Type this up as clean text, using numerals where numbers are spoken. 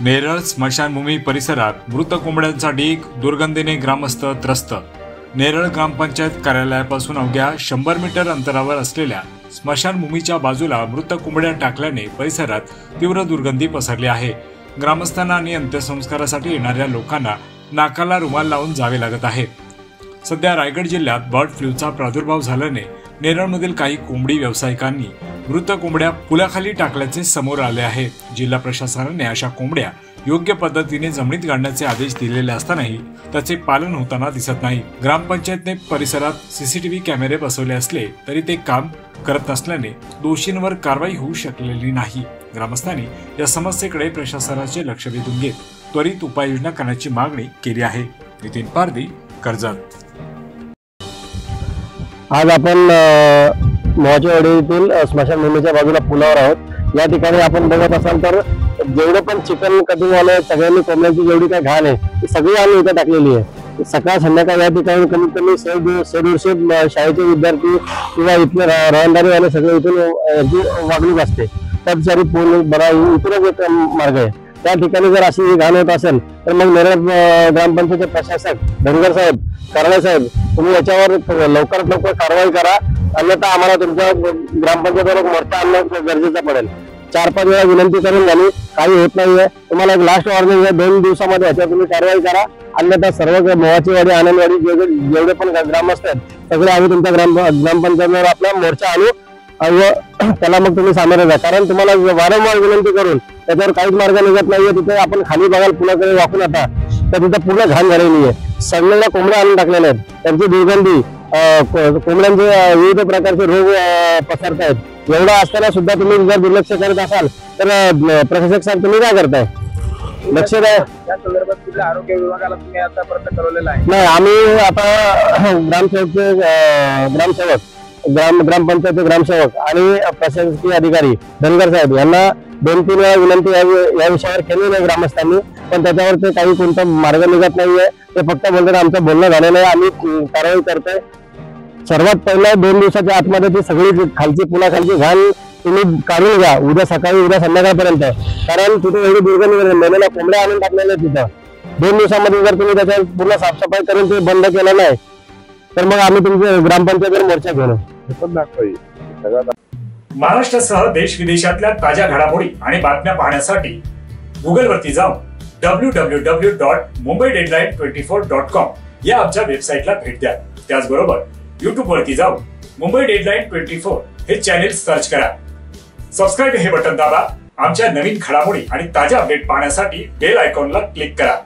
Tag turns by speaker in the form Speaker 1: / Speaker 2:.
Speaker 1: नेरळ स्मशानभूमी परिसरात मृत कोंबड्यांचा ढीग, दुर्गंधीने ग्रामस्थ त्रस्त। नेरळ ग्रामपंचायत कार्यालयापासून अवघ्या 100 मीटर अंतरावर असलेल्या स्मशानभूमीच्या बाजूला मृत कोंबड्या टाकल्याने परिसरात तीव्र दुर्गंधी पसरली आहे। ग्रामस्थांना आणि अंत्यसंस्कारासाठी येणाऱ्या लोकांना नाकाला रुमाल लावून जावे लागत आहे। सध्या रायगड जिल्ह्यात बर्ड फ्लूचा प्रादुर्भाव झाल्याने नेरळमधील काही कोंबडी व्यावसायिकांनी मृत कोंबड्या पुलाखाली टाकल्याचे समोर आले आहे। जिल्हा प्रशासनाने अशा कोंबड्या योग्य पद्धतीने जमिनीत गाडण्याचे आदेश दिलेले असतानाही त्याचे पालन होताना दिसत नाही। ग्रामपंचायतने परिसरात सीसीटीव्ही कॅमेरे बसवले असले तरी ते काम करत नसल्याने दोषींवर कारवाई होऊ शकलेली नाही। ग्रामस्थांनी या समस्येकडे प्रशासनाचे लक्ष वेधून घेत त्वरित उपाययोजना करण्याची मागणी केली आहे। नितीन पारदी, कर्जत।
Speaker 2: आज आपण मोहाचेवाडी येथील स्मशानभूमीच्या बाजूला पुलावर आहोत। या ठिकाणी आपण बघत असाल तर जेवढे पण चिकन कटिंग वाले सगळ्यांनी कोंबड्यांची जेवढी काही घाण आहे ती सगळी आम्ही इथे टाकलेली आहे। सकाळ संध्याकाळ या ठिकाणी कमीत कमी 150 शाळेचे विद्यार्थी किंवा इथले रहदारी वाले सगळे इथून याची वागणूक असते। त्यासाठी पूर्ण बरा इथूनच एक मार्ग आहे। त्या ठिकाणी जर अशी घाण होत असेल तर मग नेरळ ग्रामपंचायतचे प्रशासक धनगर साहेब, कराळे साहेब, तुम्ही याच्यावर लवकरात लवकर कारवाई करा, अन्यथा आम्हाला तुमच्या ग्रामपंचायतीवर मोर्चा आणणं गरजेचं पडेल। 4-5 वेळा विनंती करून झाली, काही होत नाहीये। तुम्हाला एक लास्ट वॉर्निंग आहे, 2 दिवसामध्ये याच्यावर तुम्ही कारवाई करा, अन्यथा सर्व मोहाचेवाडी, आनंदवाडी जेवढे पण ग्रामस्थ आहेत सगळे आम्ही तुमच्या ग्रामपंचायतीवर आपला मोर्चा आणू व त्याला मग तुम्ही सामोरे जा। कारण तुम्हाला वारंवार विनंती करून त्याच्यावर काहीच मार्ग निघत नाहीये। तिथे आपण खाली बघाल पुलाकडे वाकून आता तर तिथे पूर्ण घाण झालेली आहे। सगळ्या कोंबड्या आणून टाकलेल्या आहेत, त्यांची दुर्गंधी, कोंबड्यांचे विविध प्रकारचे रोग पसरत आहेत। एवढं असताना सुद्धा तुम्ही जर दुर्लक्ष करत असाल तर प्रशासक साहेब तुम्ही काय करताय? लक्ष द्या।
Speaker 3: या संदर्भात कुठल्या आरोग्य विभागाला तुम्ही आतापर्यंत कळवलेलं आहे?
Speaker 2: नाही, आम्ही आता ग्रामसेवक ग्रामपंचायत ग्रामसेवक आणि प्रशासकीय अधिकारी धनगर साहेब यांना 2-3 वेळा विनंती या विषयावर केलेली आहे ग्रामस्थांनी, पण त्याच्यावर ते काही कोणता मार्ग निघत नाहीये। ते फक्त बोलतात आमचं बोलणं झालेलं आहे, आम्ही कारवाई करतोय। सर्वात पहिला 2 दिवसाच्या आतमध्ये ती सगळी खालची पुलाखालची घाण तुम्ही काढून घ्या, उद्या सकाळी उद्या संध्याकाळपर्यंत। कारण तिथे एवढी दुर्गंधी मेलेल्या कोंबड्या आणून टाकलेल्या तिथं 2 दिवसामध्ये जर तुम्ही त्याच्यावर पूर्ण साफसफाई करून ते बंद केलं नाही तर मग आम्ही तुमच्या ग्रामपंचायतीवर मोर्चा घेऊ।
Speaker 1: महाराष्ट्रासह देश विदेशातल्या ताज्या घडामोडी आणि बातम्या पाहण्यासाठी गुगल वरती जाऊन www.mumbaideadline24.com या आमच्या वेबसाईटला भेट द्या। त्याचबरोबर YouTube वरती जाऊन मुंबई डेडलाईन 24 हे चॅनेल सर्च करा। सबस्क्राइब हे बटन दाबा। आमच्या नवीन घडामोडी आणि ताज्या अपडेट पाहण्यासाठी बेल आयकॉनला क्लिक करा।